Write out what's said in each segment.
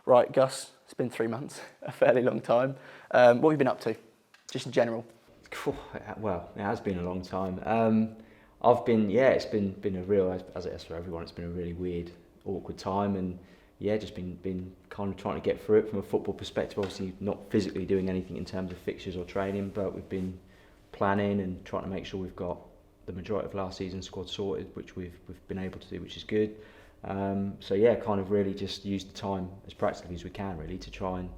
Right, Gus, it's been 3 months, a fairly long time. What have you been up to, just in general? Well, it has been a long time. It's been a real, as it is for everyone, it's been a really weird, awkward time, and just been kind of trying to get through it from a football perspective. Obviously, not physically doing anything in terms of fixtures or training, but we've been planning and trying to make sure we've got the majority of last season's squad sorted, which we've been able to do, which is good. Kind of really just use the time as practically as we can, really, to try and,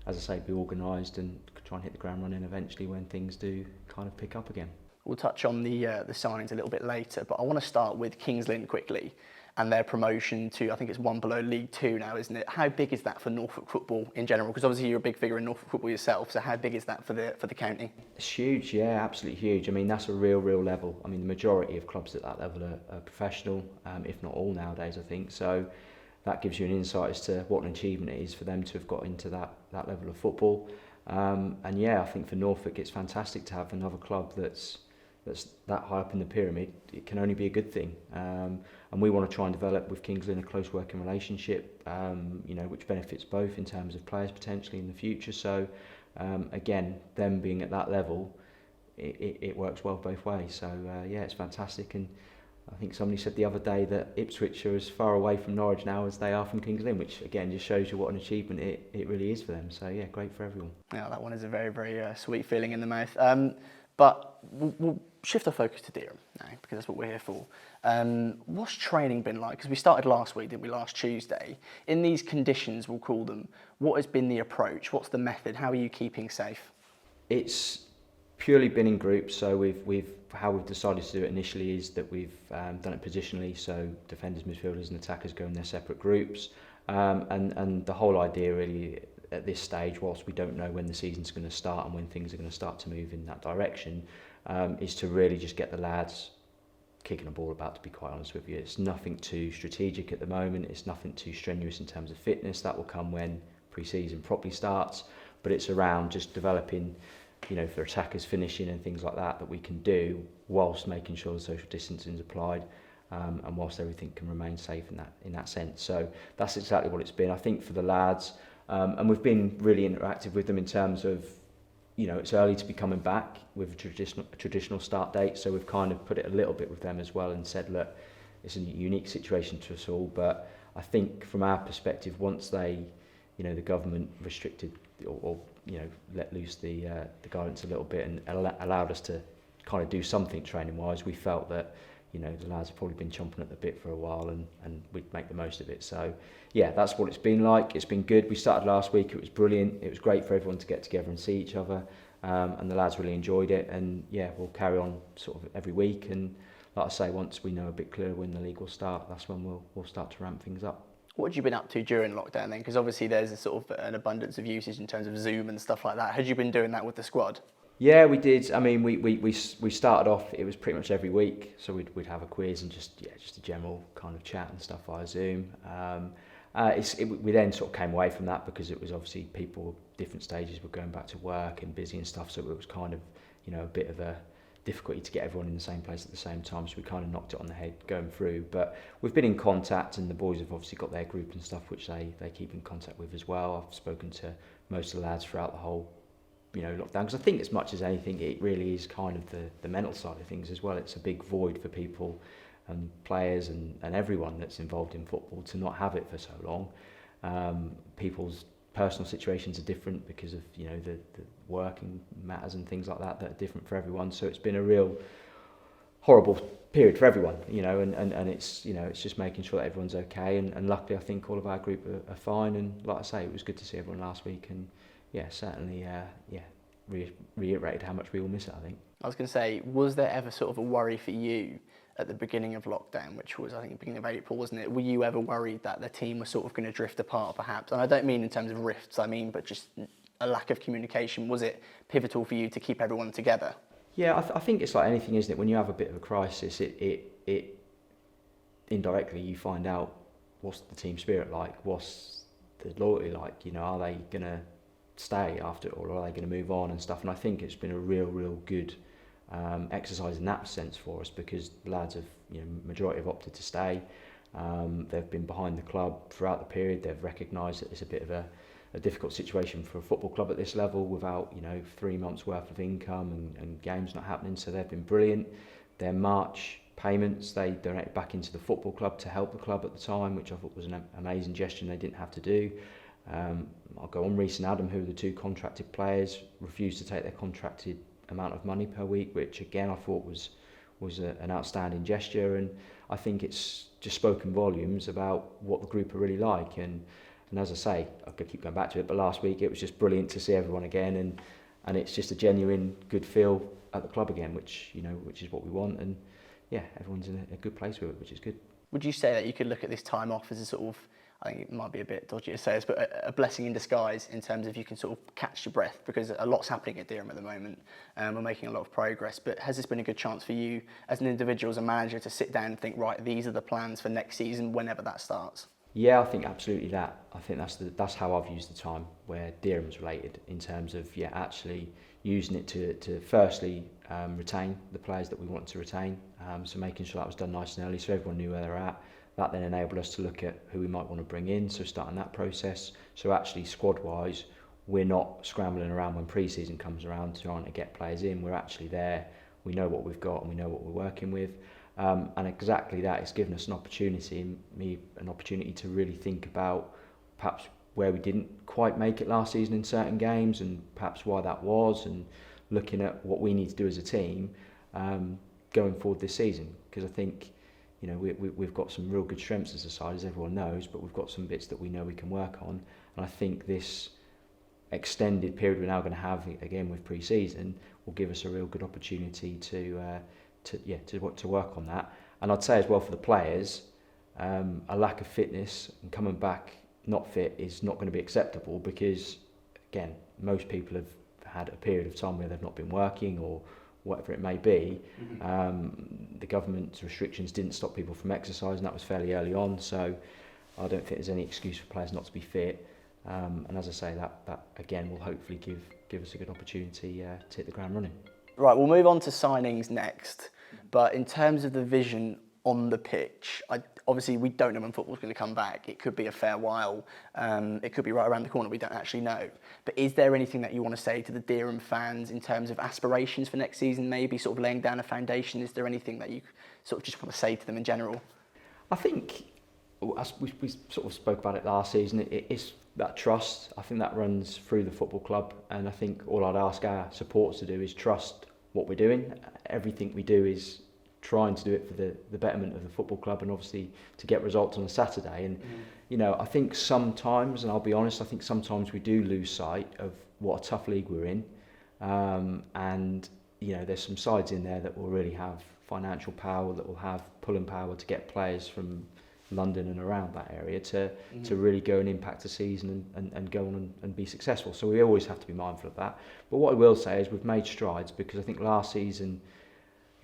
as I say, be organised and try and hit the ground running eventually when things do kind of pick up again. We'll touch on the signings a little bit later, but I want to start with Kingsland quickly and their promotion to, I think it's one below League Two now, isn't it? How big is that for Norfolk football in general? Because obviously you're a big figure in Norfolk football yourself, so how big is that for the county? It's huge, yeah, absolutely huge. I mean, that's a real level. I mean, the majority of clubs at that level are professional, if not all nowadays, I think. So that gives you an insight as to what an achievement it is for them to have got into that level of football. I think for Norfolk it's fantastic to have another club that's that high up in the pyramid. It can only be a good thing. And we want to try and develop with Kingsland a close working relationship, which benefits both in terms of players potentially in the future. So again, them being at that level, it works well both ways. So it's fantastic. And I think somebody said the other day that Ipswich are as far away from Norwich now as they are from Kingsland, which again just shows you what an achievement it really is for them. So yeah, great for everyone. Yeah, that one is a very, very sweet feeling in the mouth. But we'll shift our focus to Dereham now, because that's what we're here for. What's training been like? Because we started last week, didn't we, last Tuesday? In these conditions, we'll call them, what has been the approach? What's the method? How are you keeping safe? It's purely been in groups. So how we've decided to do it initially is that we've done it positionally. So defenders, midfielders and attackers go in their separate groups. And the whole idea really at this stage, whilst we don't know when the season's going to start and when things are going to start to move in that direction, is to really just get the lads kicking a ball about, to be quite honest with you. It's nothing too strategic at the moment. It's nothing too strenuous in terms of fitness. That will come when pre-season properly starts. But it's around just developing, for attackers finishing and things like that we can do whilst making sure the social distancing is applied, and whilst everything can remain safe in that sense. So that's exactly what it's been, I think, for the lads. And we've been really interactive with them in terms of, it's early to be coming back with a traditional start date. So we've kind of put it a little bit with them as well and said, look, it's a unique situation to us all. But I think from our perspective, once they, the government restricted or let loose the guidance a little bit and allowed us to kind of do something training wise, we felt that the lads have probably been chomping at the bit for a while, and we'd make the most of it. So yeah, that's what it's been like. It's been good. We started last week. It was brilliant. It was great for everyone to get together and see each other, and the lads really enjoyed it. And yeah, we'll carry on sort of every week. And like I say, once we know a bit clearer when the league will start, that's when we'll start to ramp things up. What had you been up to during lockdown then? Because obviously there's a sort of an abundance of usage in terms of Zoom and stuff like that. Had you been doing that with the squad? Yeah, we did. I mean, we started off, it was pretty much every week. So we'd have a quiz and just a general kind of chat and stuff via Zoom. We then sort of came away from that because it was obviously people, different stages were going back to work and busy and stuff. So it was kind of, a bit of a difficulty to get everyone in the same place at the same time. So we kind of knocked it on the head going through. But we've been in contact, and the boys have obviously got their group and stuff, which they keep in contact with as well. I've spoken to most of the lads throughout the whole lockdown, because I think as much as anything it really is kind of the mental side of things as well. It's a big void for people and players and everyone that's involved in football to not have it for so long. People's personal situations are different because of the working matters and things like that are different for everyone. So it's been a real horrible period for everyone, and it's it's just making sure that everyone's okay, and luckily I think all of our group are fine. And like I say, it was good to see everyone last week, and certainly reiterated how much we all miss it, I think. I was going to say, was there ever sort of a worry for you at the beginning of lockdown, which was, I think, the beginning of April, wasn't it? Were you ever worried that the team was sort of going to drift apart, perhaps? And I don't mean in terms of rifts, but just a lack of communication. Was it pivotal for you to keep everyone together? Yeah, I think it's like anything, isn't it? When you have a bit of a crisis, it indirectly you find out what's the team spirit like, what's the loyalty like. Are they going to stay after it, or are they going to move on and stuff? And I think it's been a real good exercise in that sense for us, because the lads have, majority have opted to stay. They've been behind the club throughout the period. They've recognised that it's a bit of a difficult situation for a football club at this level without 3 months worth of income and games not happening. So they've been brilliant. Their March payments, they donated back into the football club to help the club at the time, which I thought was an amazing gesture and they didn't have to do. I'll go on. Reece and Adam, who are the 2 contracted players, refused to take their contracted amount of money per week, which again I thought was an outstanding gesture, and I think it's just spoken volumes about what the group are really like. And as I say, I could keep going back to it, but last week it was just brilliant to see everyone again, and it's just a genuine good feel at the club again, which is what we want. And yeah, everyone's in a good place with it, which is good. Would you say that you could look at this time off as a sort of, I think it might be a bit dodgy to say this, but a blessing in disguise in terms of you can sort of catch your breath, because a lot's happening at Dereham at the moment. We're making a lot of progress, but has this been a good chance for you as an individual, as a manager, to sit down and think, right, these are the plans for next season, whenever that starts? Yeah, I think absolutely that. I think that's how I've used the time where Dereham's related, in terms of actually using it to firstly retain the players that we want to retain. So making sure that was done nice and early, so everyone knew where they're at. That then enabled us to look at who we might want to bring in, so starting that process. So actually, squad-wise, we're not scrambling around when pre-season comes around trying to get players in. We're actually there. We know what we've got and we know what we're working with. And exactly that, it's given us an opportunity to really think about perhaps where we didn't quite make it last season in certain games, and perhaps why that was, and looking at what we need to do as a team going forward this season. Because I think we've got some real good strengths as a side, as everyone knows, but we've got some bits that we know we can work on. And I think this extended period we're now going to have again with pre-season will give us a real good opportunity to work on that. And I'd say as well for the players, a lack of fitness and coming back not fit is not going to be acceptable, because again, most people have had a period of time where they've not been working or whatever it may be. The government's restrictions didn't stop people from exercising. That was fairly early on, so I don't think there's any excuse for players not to be fit. And as I say, that again will hopefully give us a good opportunity to hit the ground running. Right, we'll move on to signings next. But in terms of the vision on the pitch, obviously we don't know when football's going to come back. It could be a fair while. It could be right around the corner. We don't actually know. But is there anything that you want to say to the Dereham fans in terms of aspirations for next season, maybe sort of laying down a foundation? Is there anything that you sort of just want to say to them in general? I think, as we sort of spoke about it last season, it's that trust. I think that runs through the football club, and I think all I'd ask our supporters to do is trust what we're doing. Everything we do is trying to do it for the betterment of the football club, and obviously to get results on a Saturday. And I think sometimes, and I'll be honest, I think sometimes we do lose sight of what a tough league we're in. And there's some sides in there that will really have financial power, that will have pulling power to get players from London and around that area to really go and impact a season and go on and be successful. So we always have to be mindful of that. But what I will say is we've made strides, because I think last season,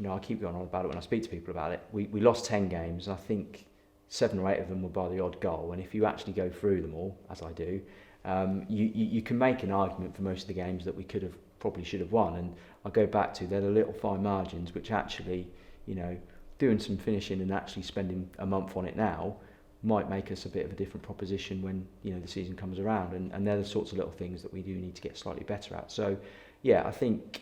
I keep going on about it when I speak to people about it. We lost 10 games, and I think 7 or 8 of them were by the odd goal. And if you actually go through them all, as I do, you can make an argument for most of the games that we probably should have won. And I go back to, they're the little fine margins, which actually, doing some finishing and actually spending a month on it now might make us a bit of a different proposition when the season comes around. And they're the sorts of little things that we do need to get slightly better at. So yeah, I think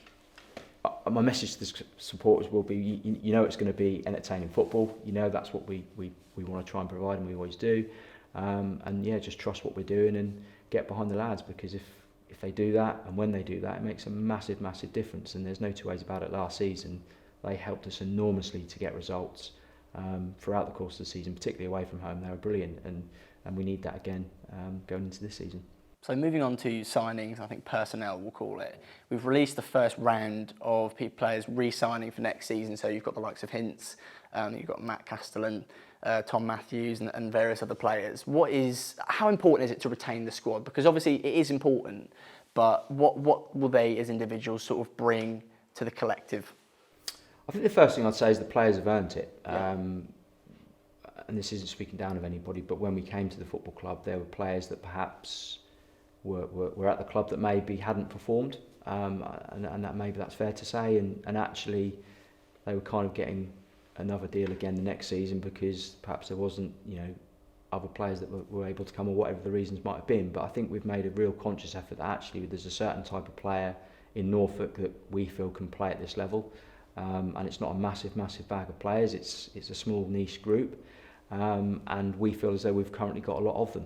my message to the supporters will be, it's going to be entertaining football. That's what we want to try and provide, and we always do. And yeah, just trust what we're doing and get behind the lads, because if they do that, and when they do that, it makes a massive, massive difference. And there's no two ways about it. Last season, they helped us enormously to get results throughout the course of the season, particularly away from home. They were brilliant, and we need that again going into this season. So moving on to signings, I think personnel we'll call it. We've released the first round of players re-signing for next season. So you've got the likes of Hints, you've got Matt Castellan, Tom Matthews and various other players. How important is it to retain the squad? Because obviously it is important, but what will they as individuals sort of bring to the collective? I think the first thing I'd say is the players have earned it. Yeah. And this isn't speaking down of anybody, but when we came to the football club, there were players that perhaps were at the club that maybe hadn't performed, and that maybe that's fair to say, and actually they were kind of getting another deal again the next season because perhaps there wasn't, other players that were able to come, or whatever the reasons might have been. But I think we've made a real conscious effort that actually there's a certain type of player in Norfolk that we feel can play at this level, and it's not a massive bag of players. It's a small niche group, and we feel as though we've currently got a lot of them.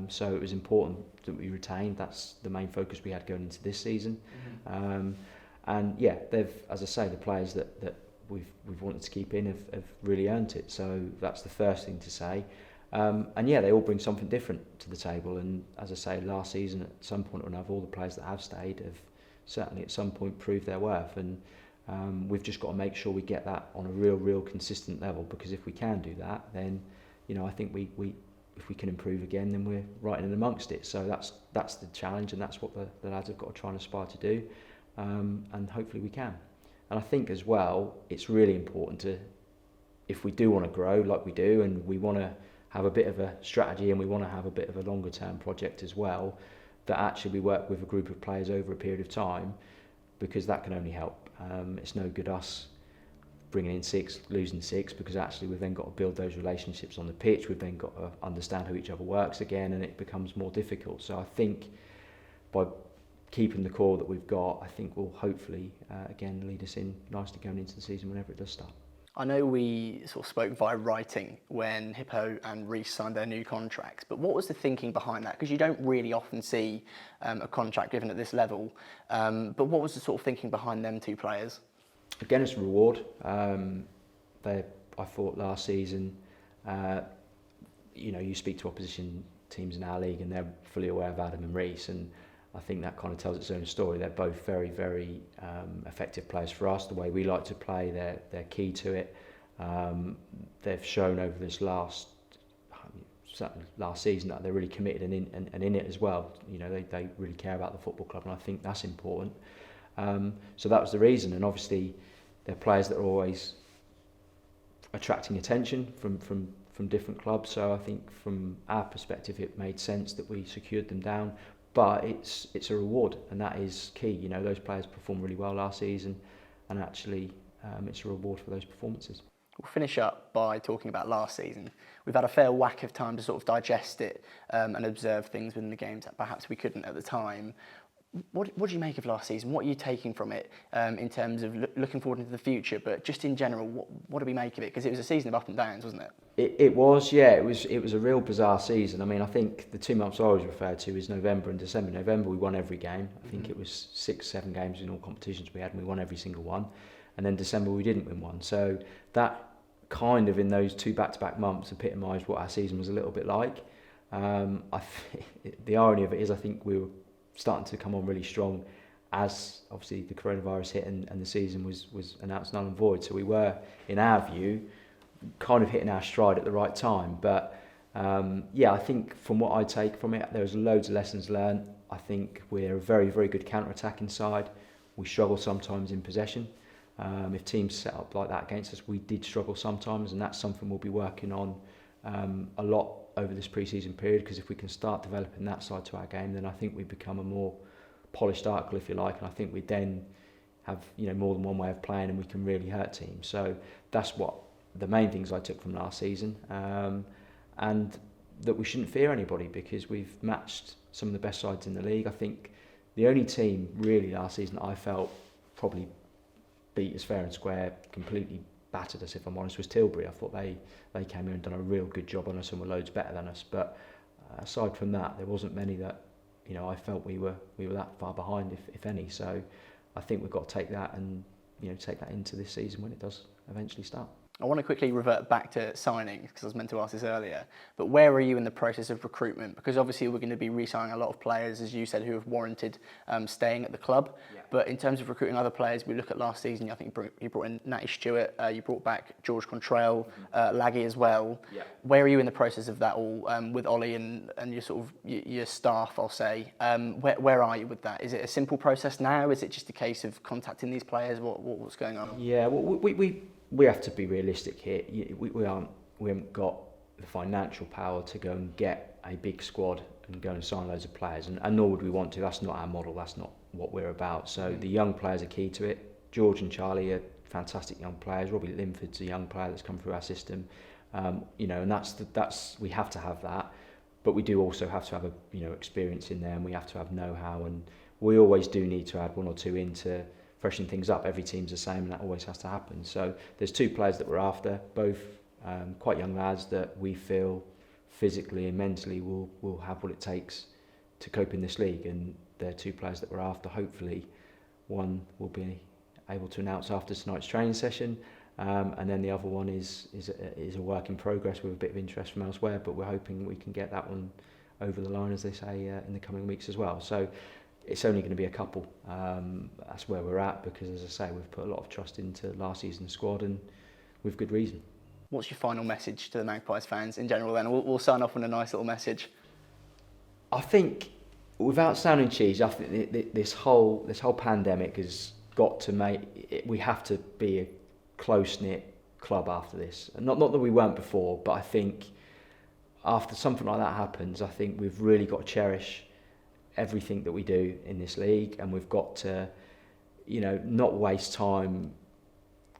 So it was important that we retained. That's the main focus we had going into this season. And yeah, they've, as I say, the players that we've wanted to keep in have really earned it. So that's the first thing to say. And yeah, they all bring something different to the table. And as I say, last season, at some point or another, all the players that have stayed have certainly at some point proved their worth. And we've just got to make sure we get that on a real consistent level. Because if we can do that, then I think we if we can improve again, then we're right in amongst it. So that's the challenge, and that's what the lads have got to try and aspire to do. And hopefully we can. And I think as well, it's really important to, if we do want to grow like we do, and we want to have a bit of a strategy and we want to have a bit of a longer term project as well, that actually we work with a group of players over a period of time, because that can only help. It's no good us bringing in 6, losing 6, because actually we've then got to build those relationships on the pitch. We've then got to understand how each other works again, and it becomes more difficult. So I think by keeping the core that we've got, I think will hopefully again lead us in nicely going into the season whenever it does start. I know we sort of spoke via writing when Hippo and Reece signed their new contracts, but what was the thinking behind that? Because you don't really often see a contract given at this level, but what was the sort of thinking behind them two players? Again, it's a reward. I thought last season, you speak to opposition teams in our league and they're fully aware of Adam and Reece, and I think that kind of tells its own story. They're both very effective players for us. The way we like to play, they're key to it. They've shown over this last season that they're really committed and in it as well. They really care about the football club, and I think that's important. So that was the reason, and obviously they're players that are always attracting attention from different clubs. So I think from our perspective, it made sense that we secured them down. But it's a reward, and that is key. Those players performed really well last season, and actually it's a reward for those performances. We'll finish up by talking about last season. We've had a fair whack of time to sort of digest it and observe things within the games that perhaps we couldn't at the time. What do you make of last season? What are you taking from it in terms of looking forward into the future, but just in general, what do we make of it? Because it was a season of up and downs, wasn't it? It was, yeah. It was a real bizarre season. I mean, I think the 2 months I always refer to is November and December. November, we won every game. I think it was 6-7 games in all competitions we had, and we won every single one. And then December, we didn't win one. So that kind of, in those 2 back-to-back months, epitomised what our season was a little bit like. The irony of it is, I think we were starting to come on really strong as obviously the coronavirus hit and the season was announced null and void. So we were, in our view, kind of hitting our stride at the right time. But I think from what I take from it, there was loads of lessons learned. I think we're a very good counter-attacking side. We struggle sometimes in possession. If teams set up like that against us, we did struggle sometimes, and that's something we'll be working on a lot over this pre-season period, because if we can start developing that side to our game, then I think we become a more polished article, if you like, and I think we then have more than one way of playing, and we can really hurt teams. So that's what the main things I took from last season, and that we shouldn't fear anybody, because we've matched some of the best sides in the league. I think the only team really last season that I felt probably beat us fair and square, completely battered us, if I'm honest, was Tilbury. I thought they came here and done a real good job on us and were loads better than us. But aside from that, there wasn't many that I felt we were that far behind, if any. So I think we've got to take that and take that into this season when it does eventually start. I want to quickly revert back to signings, because I was meant to ask this earlier, but where are you in the process of recruitment? Because obviously we're going to be re-signing a lot of players, as you said, who have warranted staying at the club. Yeah. But in terms of recruiting other players, we look at last season, I think you brought in Natty Stewart, you brought back George Contrail, Laggy as well. Yeah. Where are you in the process of that all, with Ollie and your sort of your staff, I'll say? Where are you with that? Is it a simple process now? Is it just a case of contacting these players? What's going on? Yeah, well, we have to be realistic here. We haven't got the financial power to go and get a big squad and go and sign loads of players, and nor would we want to. That's not our model. That's not what we're about. So the young players are key to it. George and Charlie are fantastic young players. Robbie Linford's a young player that's come through our system. You know, and that's we have to have that, but we do also have to have a, you know, experience in there, and we have to have know-how, and we always do need to add one or two in to freshen things up. Every team's the same, and that always has to happen. So there's two players that we're after, both quite young lads that we feel physically and mentally will have what it takes to cope in this league, and they're two players that we're after. Hopefully one will be able to announce after tonight's training session, and then the other one is a work in progress with a bit of interest from elsewhere, but we're hoping we can get that one over the line, as they say, in the coming weeks as well. So it's only going to be a couple. That's where we're at, because as I say, we've put a lot of trust into last season's squad, and with good reason. What's your final message to the Magpies fans in general then? We'll sign off on a nice little message. I think, without sounding cheesy, I think this whole pandemic has got to make, we have to be a close-knit club after this. And not that we weren't before, but I think after something like that happens, I think we've really got to cherish everything that we do in this league, and we've got to, you know, not waste time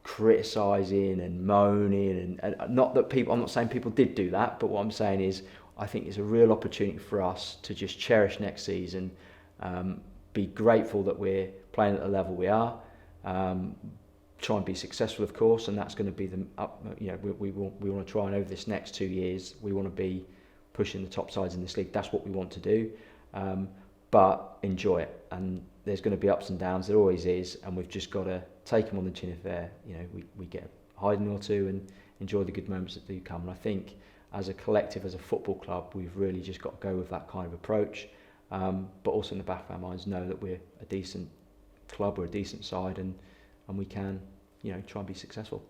criticising and moaning, and not that people, I'm not saying people did do that, but what I'm saying is I think it's a real opportunity for us to just cherish next season, be grateful that we're playing at the level we are, try and be successful, of course, and that's going to be the you know, we want to try, and over this next 2 years we want to be pushing the top sides in this league. That's what we want to do, but enjoy it, and there's going to be ups and downs, there always is, and we've just got to take them on the chin if they're, you know, we get a hiding or two, and enjoy the good moments that do come. And I think as a collective, as a football club, we've really just got to go with that kind of approach, but also in the back of our minds know that we're a decent club, we're a decent side, and we can, you know, try and be successful.